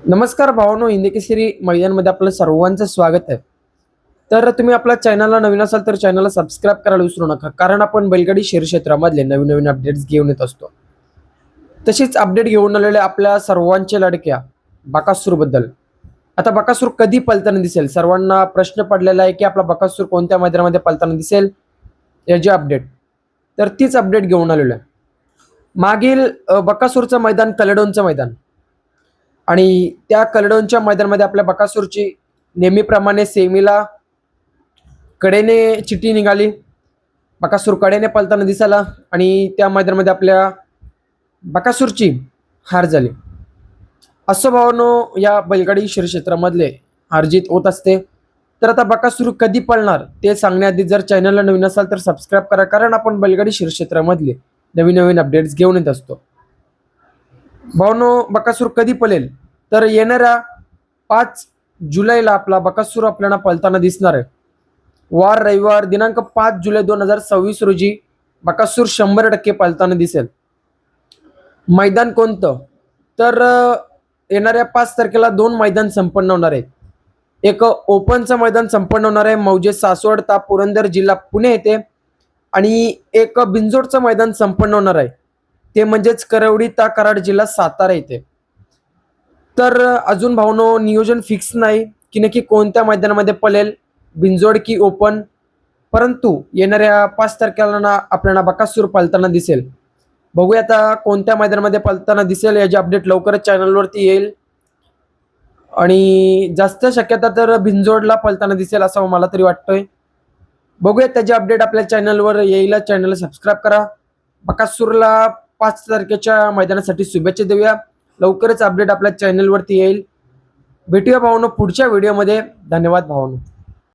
नमस्कार भावांनो, हिंदी केसरी मैदानमध्ये आपलं सर्वांचं स्वागत आहे. तर तुम्ही आपल्या चॅनलला नवीन असाल तर चॅनलला सबस्क्राईब करायला विसरू नका, कारण आपण बैलगाडी शहर क्षेत्रामधले नवीन नवीन अपडेट्स घेऊन येत असतो. तशीच अपडेट घेऊन आलेले आपल्या सर्वांच्या लाडक्या बकासूरबद्दल. आता बकासूर कधी पळताना दिसेल? सर्वांना प्रश्न पडलेला आहे की आपला बकासूर कोणत्या मैदानामध्ये पळताना दिसेल याची अपडेट. तर तीच अपडेट घेऊन आलेलो आहे. मागील बकासूरचं मैदान कलेडोनचं मैदान आणि त्या कलेडोनच्या मैदानामध्ये आपल्या बकासूरची नेहमीप्रमाणे सेमीला कडेने चिठ्ठी निघाली. बकासूर कडेने पळताना दिसायला आणि त्या मैदानामध्ये आपल्या बकासूरची हार झाली. असं भावांनो, या बैलगाडी शहर क्षेत्रामधले हारजीत होत असते. तर आता बकासूर कधी पळणार ते सांगण्याआधी जर चॅनलला नवीन असाल तर सबस्क्राईब करा, कारण आपण बैलगाडी शहर क्षेत्रामधले नवीन नवीन अपडेट्स घेऊन येत असतो. भावांनो, बकासूर कधी पळेल? तर येणाऱ्या 5 जुलैला आपला बकासूर आपल्याला पळताना दिसणार आहे. वार रविवार दिनांक 5 जुलै 2026 रोजी बकासूर 100% पळताना दिसेल. मैदान कोणतं? तर येणाऱ्या 5 तारखेला 2 मैदान संपन्न होणार आहेत. एक ओपनचं मैदान संपन्न होणार आहे मौजे सासवड ता पुरंदर जिल्हा पुणे येथे, आणि एक बिंजोडचं मैदान संपन्न होणार आहे ते म्हणजेच करवडी ता कराड जिल्हा सातारा येथे. तर अजून भावनो नियोजन फिक्स नाही की नक्की कोणत्या मैदानामध्ये पळेल, बिंजोड की ओपन, परंतु येणाऱ्या 5 तारखेला आपल्याला बकासूर पळताना दिसेल. बघूया आता कोणत्या मैदानामध्ये पळताना दिसेल, याची अपडेट लवकरच चॅनलवरती येईल. आणि जास्त शक्यता तर बिंजोडला पळताना दिसेल असं मला तरी वाटतंय. बघूया त्याची अपडेट आपल्या चॅनलवर येईल. चॅनलला सबस्क्राईब करा. बकासूरला 5 तारखेच्या मैदानासाठी शुभेच्छा देऊया. लवकरच अपडेट आपल्या चॅनलवरती येईल. भेटूया भावांनो पुढच्या व्हिडिओमध्ये. धन्यवाद भावांनो.